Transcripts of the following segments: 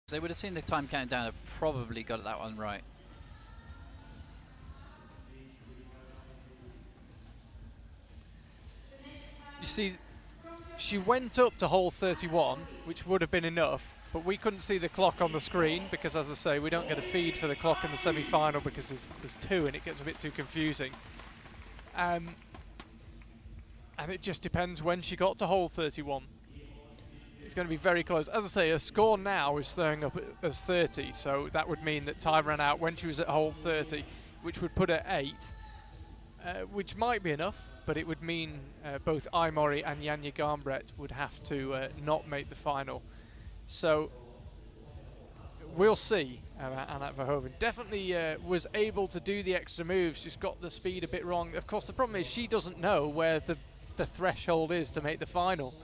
They would have seen the time counting down and probably got that one right. You see, she went up to hole 31, which would have been enough, but we couldn't see the clock on the screen because, as I say, we don't get a feed for the clock in the semi-final because there's two and it gets a bit too confusing. And it just depends when she got to hole 31. It's going to be very close. As I say, her score now is throwing up as 30, so that would mean that time ran out when she was at hole 30, which would put her 8th, which might be enough, but it would mean both Aimori and Janja Garnbret would have to not make the final. So we'll see. Anna Verhoeven definitely was able to do the extra moves, just got the speed a bit wrong. Of course, the problem is she doesn't know where the threshold is to make the final.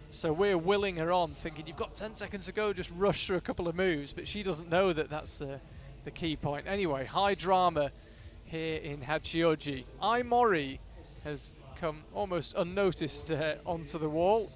So we're willing her on, thinking you've got 10 seconds to go, just rush through a couple of moves, but she doesn't know that that's the key point. Anyway, high drama here in Hachioji. Aimori has come almost unnoticed onto the wall.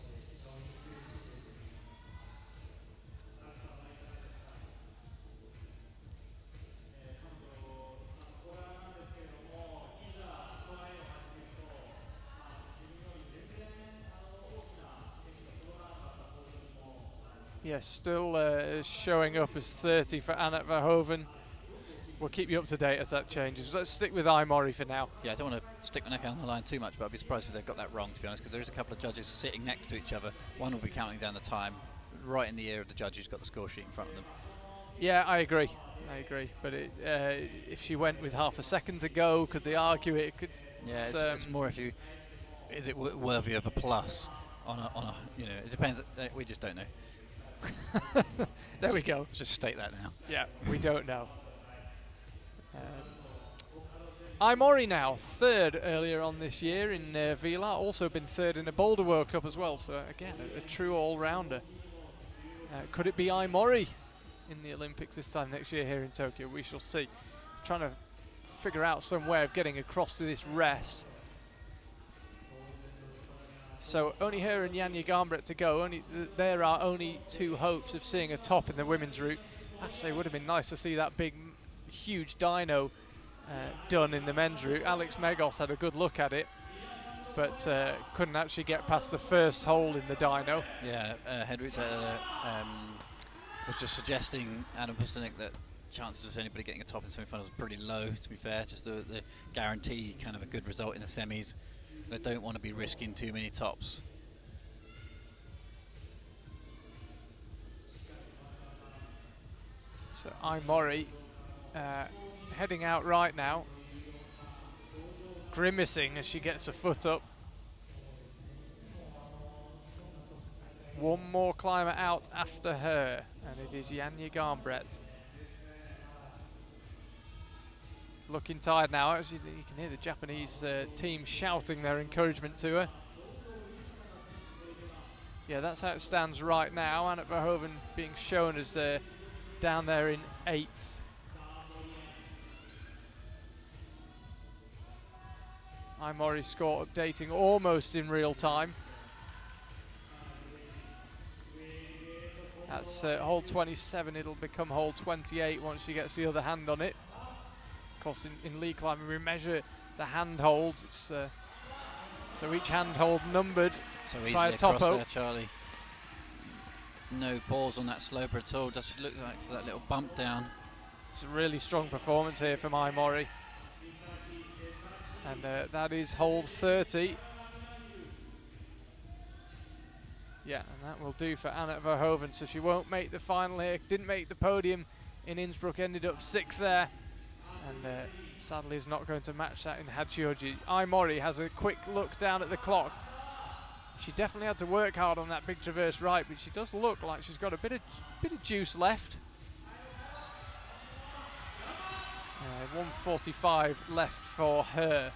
Yes, still showing up as 30 for Anna Verhoeven. We'll keep you up to date as that changes. Let's stick with Aimori for now. Yeah, I don't want to stick my neck out on the line too much, but I'd be surprised if they've got that wrong, to be honest, because there is a couple of judges sitting next to each other. One will be counting down the time right in the ear of the judge who's got the score sheet in front of them. Yeah, I agree. But if she went with half a second to go, could they argue it? Yeah, it's more if you... Is it worthy of a plus on a you know, it depends. We just don't know. There we go. Let's just state that now. Yeah, we don't know. Aimori now, 3rd earlier on this year in Vila, also been 3rd in a Boulder World Cup as well, so again, a true all-rounder. Could it be Aimori in the Olympics this time next year here in Tokyo? We shall see. Trying to figure out some way of getting across to this rest. So only her and Janja Garnbret to go. There are only 2 hopes of seeing a top in the women's route. I have to say, it would have been nice to see that big, huge dyno done in the men's route. Alex Megos had a good look at it, but couldn't actually get past the first hole in the dyno. Yeah, Hedrich was just suggesting, Adam Pustanik, that chances of anybody getting a top in semi-finals are pretty low, to be fair. Just the guarantee kind of a good result in the semis. They don't want to be risking too many tops. So Aimori heading out right now, grimacing as she gets a foot up. One more climber out after her, and it is Janja Garnbret. Looking tired now. As you can hear the Japanese team shouting their encouragement to her. Yeah, that's how it stands right now. Anna Verhoeven being shown as down there in 8th. Aimori's score updating almost in real time. That's hole 27. It'll become hole 28 once she gets the other hand on it. Of course, in lead climbing we measure the hand holds. It's so each hand hold numbered by a topo. There, Charlie. No balls on that sloper at all. Does it look like for that little bump down? It's a really strong performance here from Aimori. And that is hole 30. Yeah, and that will do for Anna Verhoeven. So she won't make the final here. Didn't make the podium in Innsbruck. Ended up 6th there. And sadly is not going to match that in Hachioji. Aimori has a quick look down at the clock. She definitely had to work hard on that big traverse right, but she does look like she's got a bit of juice left. 1:45 left for her.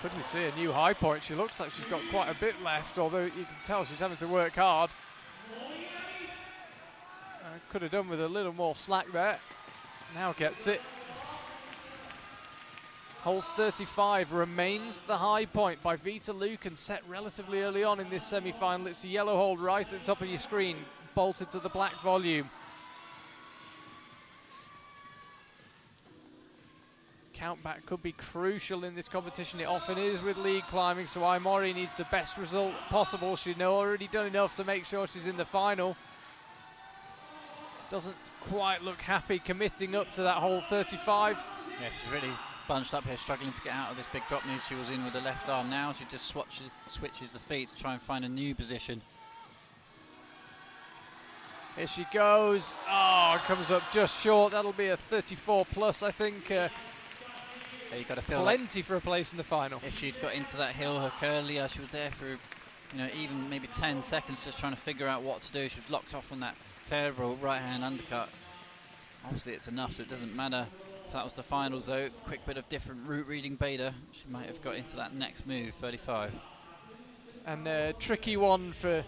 Could we see a new high point? She looks like she's got quite a bit left, although you can tell she's having to work hard. Could have done with a little more slack there. Now gets it. Hole 35 remains the high point by Vita Lucan, set relatively early on in this semi-final. It's a yellow hold right at the top of your screen. bolted to the black volume. Countback could be crucial in this competition. It often is with lead climbing, so Aimori needs the best result possible. She's already done enough to make sure she's in the final. Doesn't quite look happy committing up to that whole 35. Yeah, she's really bunched up here, struggling to get out of this big drop move she was in with the left arm. Now she just switches the feet to try and find a new position. Here she goes. Oh, comes up just short. That'll be a 34 plus, I think. Yeah, you got to feel plenty for a place in the final. If she'd got into that hill hook earlier, she was there for, even maybe 10 seconds just trying to figure out what to do. She was locked off on that terrible right-hand undercut. Obviously it's enough, so it doesn't matter if that was the finals though. Quick bit of different route reading beta. She might have got into that next move, 35. And a tricky one for